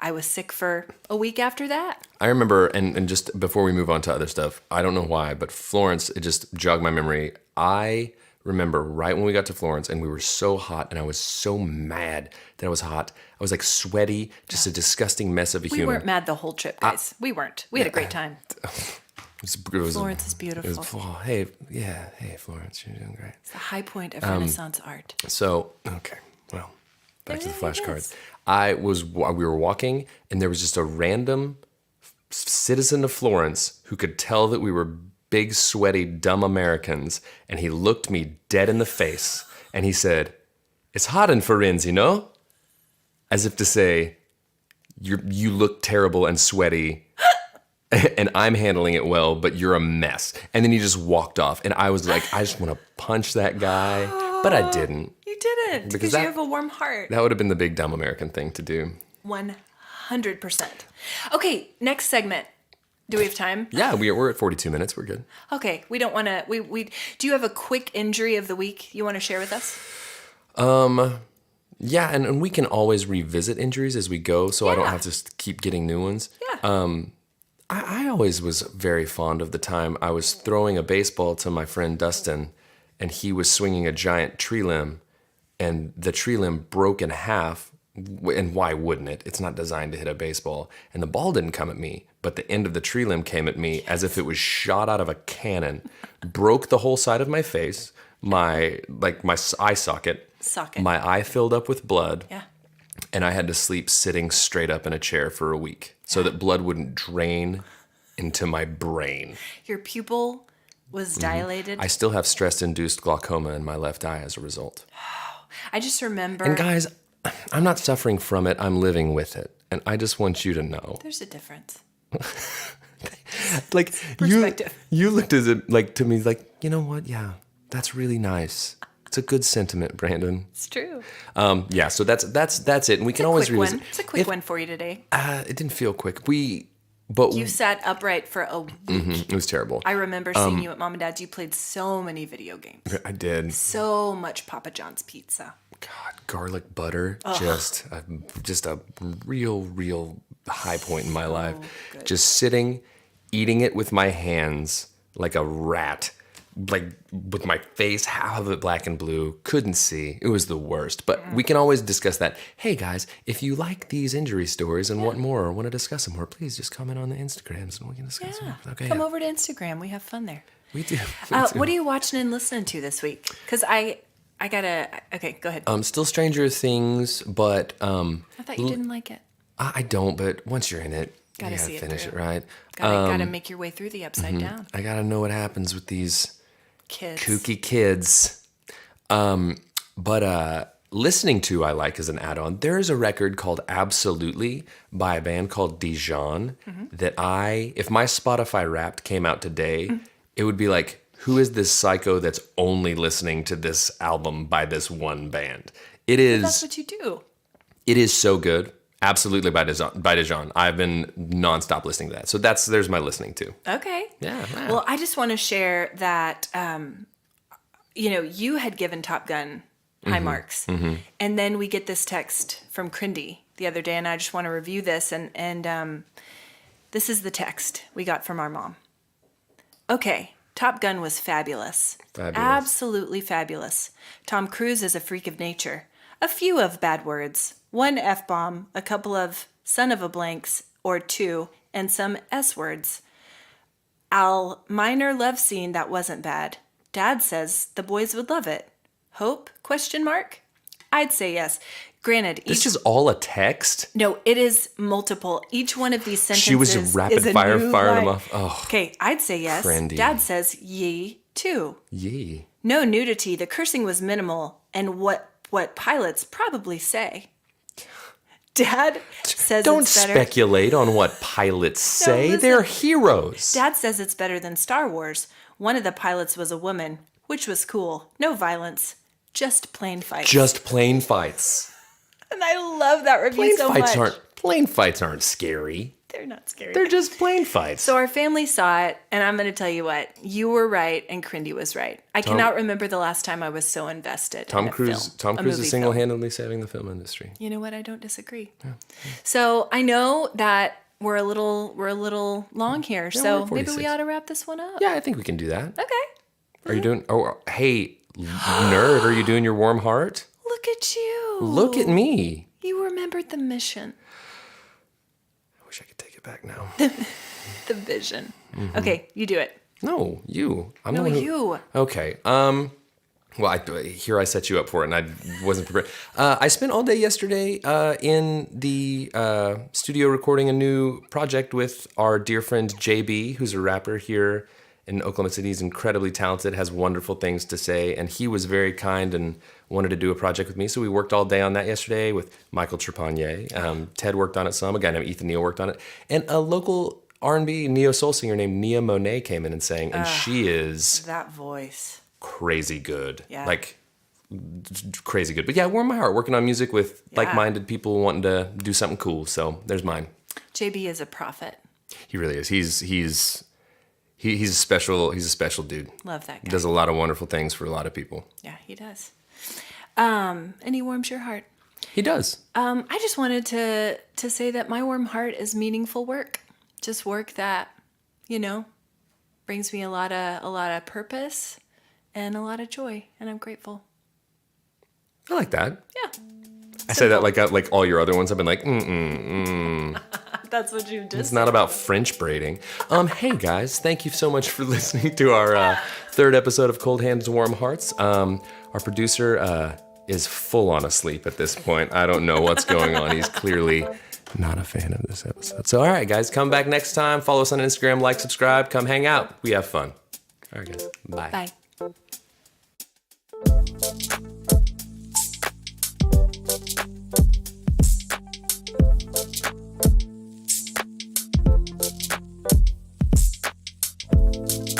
Speaker 2: I was sick for a week after that.
Speaker 1: I remember, and just before we move on to other stuff, I don't know why, but Florence, it just jogged my memory. I remember right when we got to Florence, and we were so hot, and I was so mad that I was hot. I was like sweaty, just a disgusting mess of a human.
Speaker 2: We weren't mad the whole trip, guys. We weren't. We had a great time. Florence is beautiful.
Speaker 1: Hey, Florence, you're doing great.
Speaker 2: It's the high point of Renaissance art.
Speaker 1: So, okay, well, back to the flashcards. We were walking, and there was just a random citizen of Florence who could tell that we were big, sweaty, dumb Americans, and he looked me dead in the face, and he said, "It's hot in Firenze, no?" As if to say, you look terrible and sweaty, and I'm handling it well, but you're a mess. And then he just walked off, and I was like, I just want to punch that guy, but I didn't.
Speaker 2: You didn't, because you have a warm heart.
Speaker 1: That would have been the big dumb American thing to do.
Speaker 2: 100%. Okay, next segment. Do we have time?
Speaker 1: Yeah, we're at 42 minutes. We're good.
Speaker 2: Okay, we don't want to. We do you have a quick injury of the week you want to share with us?
Speaker 1: Yeah, and we can always revisit injuries as we go, so I don't have to keep getting new ones.
Speaker 2: Yeah.
Speaker 1: I always was very fond of the time I was throwing a baseball to my friend Dustin, and he was swinging a giant tree limb, and the tree limb broke in half. And why wouldn't it? It's not designed to hit a baseball. And the ball didn't come at me, but the end of the tree limb came at me as if it was shot out of a cannon. Broke the whole side of my face, my eye socket. My eye filled up with blood.
Speaker 2: Yeah.
Speaker 1: And I had to sleep sitting straight up in a chair for a week so that blood wouldn't drain into my brain.
Speaker 2: Your pupil was dilated.
Speaker 1: I still have stress-induced glaucoma in my left eye as a result.
Speaker 2: I just remember.
Speaker 1: And guys, I'm not suffering from it. I'm living with it. And I just want you to know.
Speaker 2: There's a difference.
Speaker 1: Like
Speaker 2: perspective.
Speaker 1: You looked at it like to me like, you know what? Yeah, that's really nice. It's a good sentiment, Brandon.
Speaker 2: It's true.
Speaker 1: Yeah, so that's it. And we can always revisit.
Speaker 2: It's a quick one for you today.
Speaker 1: It didn't feel quick.
Speaker 2: You sat upright for a week.
Speaker 1: It was terrible.
Speaker 2: I remember seeing you at Mom and Dad's. You played so many video games.
Speaker 1: I did.
Speaker 2: So much Papa John's pizza.
Speaker 1: God, garlic butter, just a real high point in my life.
Speaker 2: Good.
Speaker 1: Just sitting, eating it with my hands like a rat, like with my face, half of it black and blue, couldn't see. It was the worst. But we can always discuss that. Hey guys, if you like these injury stories and want more or want to discuss them more, please just comment on the Instagrams and we can discuss them. Okay,
Speaker 2: Come over to Instagram. We have fun there.
Speaker 1: We do.
Speaker 2: What are you watching and listening to this week? Because I gotta. Okay, go ahead.
Speaker 1: Still Stranger Things, but
Speaker 2: I thought you didn't like it.
Speaker 1: I don't. But once you're in it,
Speaker 2: Gotta
Speaker 1: you gotta
Speaker 2: see it
Speaker 1: finish it,
Speaker 2: through.
Speaker 1: right?
Speaker 2: Gotta make your way through the upside down.
Speaker 1: I gotta know what happens with these
Speaker 2: Kids.
Speaker 1: kooky kids. But listening to I like as an add-on. There is a record called Absolutely by a band called Dijon that if my Spotify Wrapped came out today, it would be like, who is this psycho that's only listening to this album by this one band? It is.
Speaker 2: That's what you do.
Speaker 1: It is so good. Absolutely by Dijon. I've been nonstop listening to that. So there's my listening to.
Speaker 2: Okay.
Speaker 1: Yeah.
Speaker 2: Well, I just want to share that, you had given Top Gun high marks. And then we get this text from Crindy the other day, and I just want to review this. And this is the text we got from our mom. Okay. Top Gun was fabulous. Absolutely fabulous. Tom Cruise is a freak of nature. A few of bad words. One F-bomb, a couple of son of a blanks, or two, and some S-words. Minor love scene that wasn't bad. Dad says the boys would love it. Hope? ? I'd say yes. Granted,
Speaker 1: This is all a text?
Speaker 2: No, it is multiple. Each one of these sentences
Speaker 1: She was rapid
Speaker 2: is a
Speaker 1: fire
Speaker 2: new
Speaker 1: firing them
Speaker 2: line.
Speaker 1: off. Oh,
Speaker 2: Okay, I'd say yes.
Speaker 1: Crindy.
Speaker 2: Dad says ye too.
Speaker 1: yee.
Speaker 2: No nudity. The cursing was minimal, and what pilots probably say. Dad says
Speaker 1: Don't
Speaker 2: it's better.
Speaker 1: speculate on what pilots say.
Speaker 2: listen.
Speaker 1: They're heroes.
Speaker 2: Dad says it's better than Star Wars. One of the pilots was a woman, which was cool. No violence, just plain fights.
Speaker 1: Just plane fights.
Speaker 2: And I love that review
Speaker 1: Plane fights aren't scary.
Speaker 2: They're not scary.
Speaker 1: They're just plane fights.
Speaker 2: So our family saw it, and I'm going to tell you what. You were right, and Crindy was right. I cannot remember the last time I was so invested in a
Speaker 1: Cruise
Speaker 2: film,
Speaker 1: is
Speaker 2: movie
Speaker 1: single-handedly saving the film industry.
Speaker 2: You know what? I don't disagree. Yeah. So I know that we're a little long here, so
Speaker 1: we're at
Speaker 2: maybe
Speaker 1: 46.
Speaker 2: we ought to wrap this one up.
Speaker 1: Yeah, I think we can do that.
Speaker 2: Okay.
Speaker 1: Are you doing... Oh, hey, nerd, are you doing your warm heart?
Speaker 2: Look at you.
Speaker 1: Look at me.
Speaker 2: You remembered the mission.
Speaker 1: I wish I could take it back now.
Speaker 2: The vision. Okay, you do it.
Speaker 1: No, you. I'm
Speaker 2: No,
Speaker 1: the one who-
Speaker 2: you.
Speaker 1: Okay. Well, I set you up for it, and I wasn't prepared. I spent all day yesterday in the studio recording a new project with our dear friend JB, who's a rapper here in Oklahoma City. He's incredibly talented, has wonderful things to say, and he was very kind and wanted to do a project with me. So we worked all day on that yesterday with Michael Trepanier. Ted worked on it some. A guy named Ethan Neal worked on it. And a local R&B neo-soul singer named Nia Monet came in and sang, and she is...
Speaker 2: That voice.
Speaker 1: crazy good.
Speaker 2: Yeah.
Speaker 1: Like, crazy good. But yeah, warm my heart working on music with like-minded people wanting to do something cool. So there's mine.
Speaker 2: JB is a prophet.
Speaker 1: He really is. He's a special dude.
Speaker 2: Love that guy.
Speaker 1: He does a lot of wonderful things for a lot of people.
Speaker 2: Yeah, he does. And he warms your heart.
Speaker 1: He does.
Speaker 2: I just wanted to say that my warm heart is meaningful work. Just work that, brings me a lot of purpose and a lot of joy, and I'm grateful.
Speaker 1: I like that.
Speaker 2: Yeah.
Speaker 1: I say that like all your other ones. I've been like,
Speaker 2: That's what you did.
Speaker 1: It's not about French braiding. Hey guys, thank you so much for listening to our third episode of Cold Hands, Warm Hearts. Our producer is full on asleep at this point. I don't know what's going on. He's clearly not a fan of this episode. So all right, guys, come back next time. Follow us on Instagram, like, subscribe, come hang out. We have fun. All right, guys. Bye.
Speaker 2: Bye.